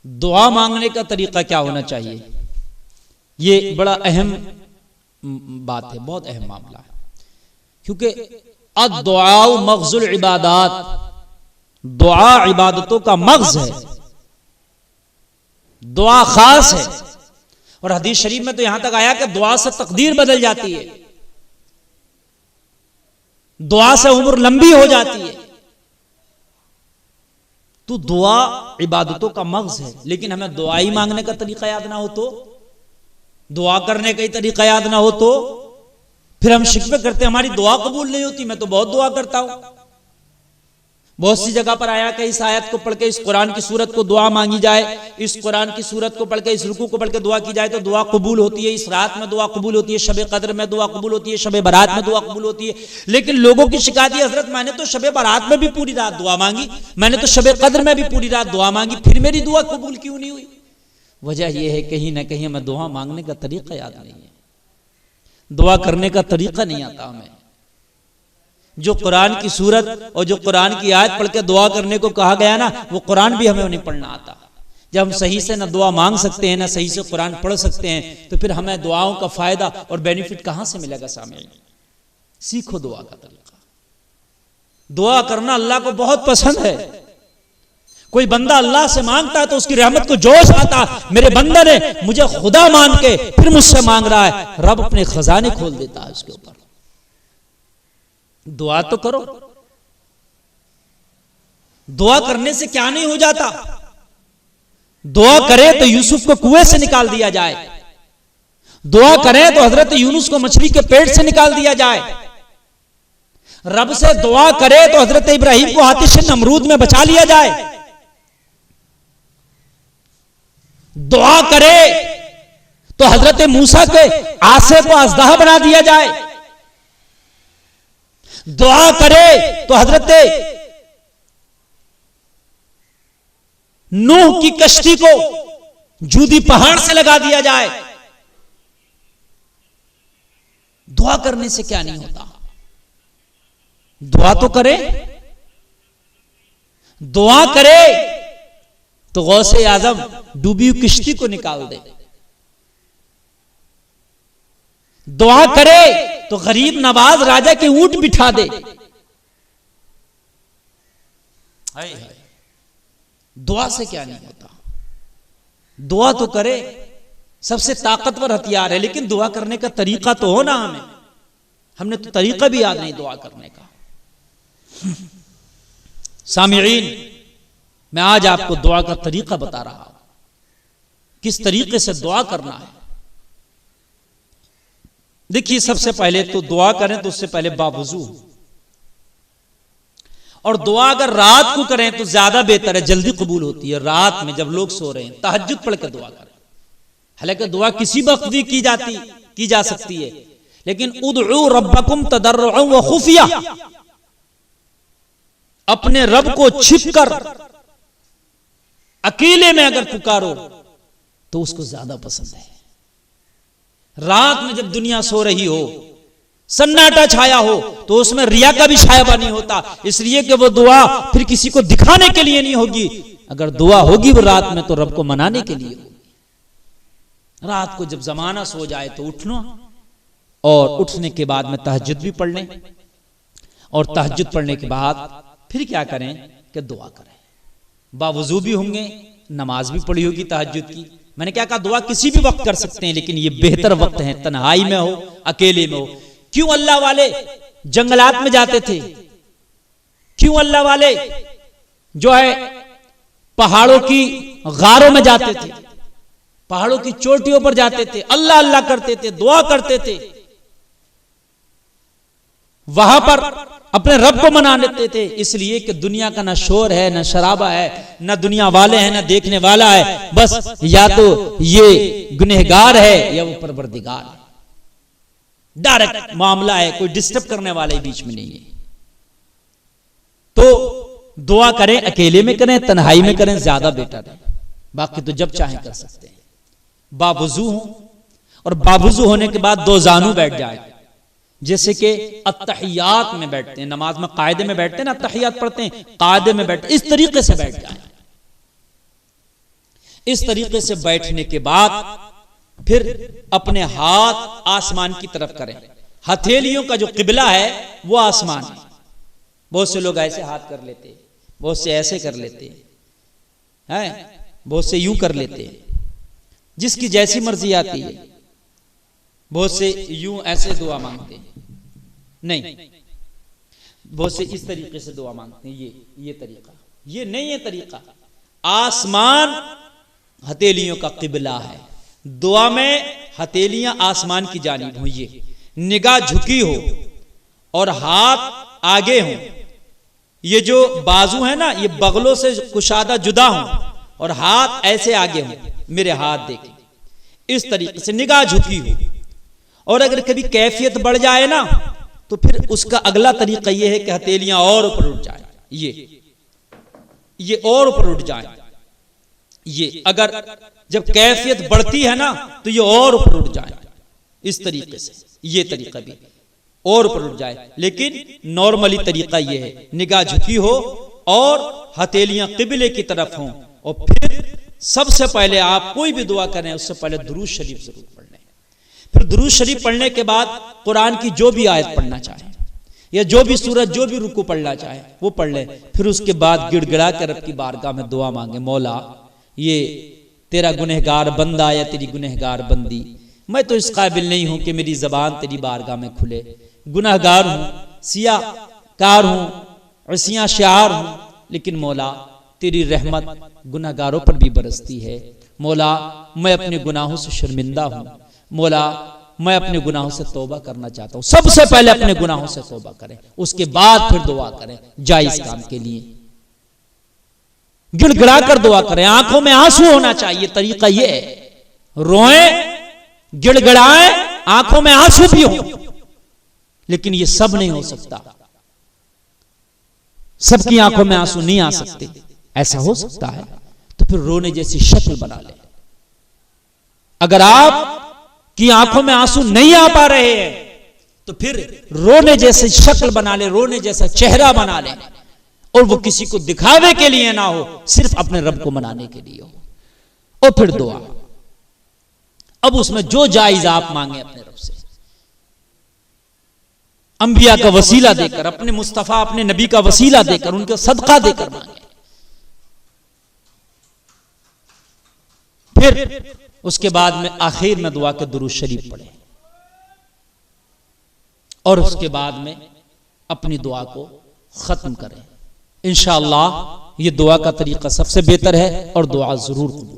दुआ मांगने का तरीका क्या होना चाहिए, ये बड़ा अहम बात है, बहुत अहम मामला है, क्योंकि अद्दुआ मग़ज़ुल इबादात, दुआ इबादतों का मग़ज़ है, दुआ खास है। और हदीस शरीफ में तो यहां तक आया कि दुआ से तकदीर बदल जाती है, दुआ से उम्र लंबी हो जाती है। तो दुआ इबादतों का मग़ज़ है, लेकिन हमें दुआ ही मांगने का तरीका याद ना हो तो, दुआ करने का ही तरीका याद ना हो तो फिर हम शिकवे करते हमारी दुआ कबूल नहीं होती। मैं तो बहुत दुआ करता हूं। बहुत सी जगह पर आया कि इस आयत को पढ़ के, इस कुरान की सूरत को दुआ मांगी जाए, इस कुरान की सूरत को पढ़ के, इस रुकू को पढ़ के दुआ की जाए तो दुआ कबूल होती है, इस रात में दुआ कबूल होती है, शब कद्र में दुआ कबूल होती है, शब बारात में दुआ कबूल होती है। लेकिन लोगों की शिकायत है, हजरत मैंने तो शब बारात में भी पूरी रात दुआ मांगी, मैंने तो शब कद्र में भी पूरी रात दुआ मांगी, फिर मेरी दुआ कबूल क्यों नहीं हुई? वजह यह है कहीं ना कहीं हमें दुआ मांगने का तरीका याद नहीं है, दुआ करने का तरीका नहीं आता हमें। जो कुरान की सूरत और जो कुरान की आयत पढ़ के दुआ करने को कहा गया ना, वो कुरान भी हमें नहीं पढ़ना आता। जब हम सही से ना दुआ मांग सकते हैं ना सही से कुरान पढ़ सकते हैं, तो फिर हमें दुआओं का फायदा और बेनिफिट कहां से मिलेगा? सामने सीखो दुआ का तरीका। दुआ करना अल्लाह को बहुत पसंद है। कोई बंदा अल्लाह से मांगता है तो उसकी रहमत को जोश आता, मेरे बंदे ने मुझे खुदा मान के फिर मुझसे मांग रहा है, रब अपने खजाने खोल देता है उसके ऊपर। दुआ तो करो। दुआ करने से क्या नहीं हो जाता? दुआ करे तो यूसुफ को कुएं से निकाल दिया जाए, दुआ करें तो हजरत यूनुस को मछली के पेट से निकाल दिया जाए, रब से दुआ करे तो हजरत इब्राहिम को आतिश नमरूद में बचा लिया जाए, दुआ करे तो हजरत मूसा के आसे को अज़दहा बना दिया जाए, दुआ करे तो हजरत नूह की कश्ती को जूदी पहाड़ से लगा दिया जाए। दुआ करने से क्या नहीं होता? दुआ तो करे। दुआ करे तो गौसे आजम डूबी हुई किश्ती को निकाल दे, दुआ करे तो गरीब नवाज राजा के ऊंट बिठा दे। दुआ से क्या नहीं होता? दुआ तो करे, सबसे ताकतवर हथियार है, लेकिन दुआ करने का तरीका तो हो ना। हमने तो तरीका भी याद नहीं दुआ करने का। सामिईन, मैं आज आपको दुआ का तरीका बता रहा हूं, किस तरीके से दुआ करना है। देखिए, सबसे पहले तो दुआ करें तो उससे पहले बावुजू, और दुआ अगर रात को करें तो ज्यादा बेहतर है, जल्दी कबूल होती है। रात में जब लोग सो रहे हैं तहज्जुद पढ़ के दुआ करें। हालांकि दुआ किसी वक्त भी की जा सकती है, लेकिन उदउ रब्बकुम तदर्रुअन व खुफिया, अपने रब को छिपकर अकेले में अगर पुकारो तो उसको ज्यादा पसंद है। रात में जब दुनिया सो रही हो, सन्नाटा छाया हो, तो उसमें रिया का भी छाया नहीं होता, इसलिए कि वो दुआ फिर किसी को दिखाने के लिए नहीं होगी। अगर दुआ होगी वो रात में तो रब को मनाने के लिए होगी। रात को जब जमाना सो जाए तो उठना, और उठने के बाद में तहज्जुद भी पढ़ लें, और तहज्जुद पढ़ने के बाद फिर क्या करें कि दुआ करें। बावुजू भी होंगे, नमाज भी पढ़ी होगी तहज्जुद की। मैंने क्या कहा? दुआ किसी भी वक्त कर सकते हैं, लेकिन ये बेहतर वक्त है तन्हाई में हो, अकेले में हो। क्यों अल्लाह वाले जंगलात में जाते थे? क्यों अल्लाह वाले जो है पहाड़ों की गारों में जाते थे, पहाड़ों की चोटियों पर जाते थे, अल्लाह अल्लाह करते थे, दुआ करते थे, वहां पर अपने रब को मना लेते थे? इसलिए कि दुनिया का ना शोर है, ना शराबा है, ना दुनिया वाले हैं, ना देखने वाला है। बस या तो ये गुनहगार है या वो परवरदिगार है। डायरेक्ट मामला है, कोई डिस्टर्ब करने वाले बीच में नहीं है। तो दुआ करें, अकेले में करें, तन्हाई में करें, ज्यादा बेटर है। बाकी तो जब चाहे कर सकते हैं। बावुजू हो, और बावुजू होने के बाद दो जानू बैठ जाए, जैसे कि अत्तहियात में बैठते हैं, नमाज में कायदे में बैठते हैं ना, अत्तहियात पढ़ते हैं, कायदे में बैठते, इस तरीके से बैठ जाए। इस तरीके से बैठने के बाद फिर अपने हाथ आसमान की तरफ करें। हथेलियों का जो किबला है वो आसमान है। बहुत से लोग ऐसे हाथ कर लेते हैं, बहुत से ऐसे कर लेते हैं, बहुत से यूं कर लेते हैं, जिसकी जैसी मर्जी आती है। बहुत से यूं ऐसे दुआ मांगते हैं, नहीं, बहुत से इस तरीके से दुआ मांगते हैं। ये तरीका, ये नहीं है तरीका। आसमान हथेलियों का किबला है। दुआ में हथेलियां आसमान की जानिब हो, ये निगाह झुकी हो और हाथ आगे हो। ये जो बाजू है ना, ये बगलों से कुशादा जुदा हो और हाथ ऐसे आगे हो, मेरे हाथ देखें, इस तरीके से निगाह झुकी हो। और अगर कभी कैफियत बढ़ जाए ना, तो फिर उसका अगला तरीका यह है कि हथेलियां और ऊपर उठ जाए, ये और ऊपर उठ जाए। ये अगर जब कैफियत बढ़ती है ना, तो ये और ऊपर उठ जाए, इस तरीके से। ये तरीका भी और ऊपर उठ जाए, लेकिन नॉर्मली तरीका ये है, निगाह झुकी हो और हथेलियां किबले की तरफ हों। और फिर सबसे पहले आप कोई भी दुआ करें, उससे पहले दुरूद शरीफ जरूर पढ़ लें। फिर दुरूद शरीफ पढ़ने के बाद कुरान की जो भी आयत पढ़ना चाहे या जो भी सूरत, जो भी रुकू पढ़ना चाहे वो पढ़ ले। फिर उसके बाद गिड़गिड़ा कर रब की बारगाह में दुआ मांगे, मौला ये तेरा गुनहगार बंदा या तेरी गुनहगार बंदी, मैं तो इस काबिल नहीं हूं कि मेरी जबान तेरी बारगाह में खुले। गुनहगार हूं, सियाकार हूं, असियां शार हूं, लेकिन मौला तेरी रहमत गुनहगारों पर भी बरसती है। मौला मैं अपने गुनाहों से शर्मिंदा हूं। मौला मैं अपने गुनाहों से तौबा करना चाहता हूं। सबसे पहले अपने गुनाहों से तौबा करें, उसके बाद फिर दुआ करें जायज काम के लिए। गिड़गिड़ा कर दुआ करें, आंखों में आंसू होना चाहिए। तरीका यह है, रोएं, गिड़गिड़ाएं, आंखों में आंसू भी हो। लेकिन ये सब नहीं हो सकता, सबकी आंखों में आंसू नहीं आ सकते। ऐसा हो सकता है तो फिर रोने जैसी शक्ल बना ले। अगर आप की आंखों में आंसू नहीं आ पा रहे हैं तो फिर रोने जैसी शक्ल बना ले, रोने जैसा चेहरा बना ले, और वो किसी को दिखावे के लिए ना हो, सिर्फ अपने रब को मनाने के लिए हो। और फिर दुआ, अब उसमें जो जायज आप मांगे अपने रब से, अंबिया का वसीला देकर, अपने मुस्तफा अपने नबी का वसीला देकर, उनका सदका देकर मांगे। फिर उसके बाद में आखिर में दुआ के दुरूद शरीफ पढ़े और उसके बाद में अपनी दुआ को खत्म करें। इंशाअल्लाह ये दुआ का तरीका सबसे बेहतर है और दुआ जरूर कबूल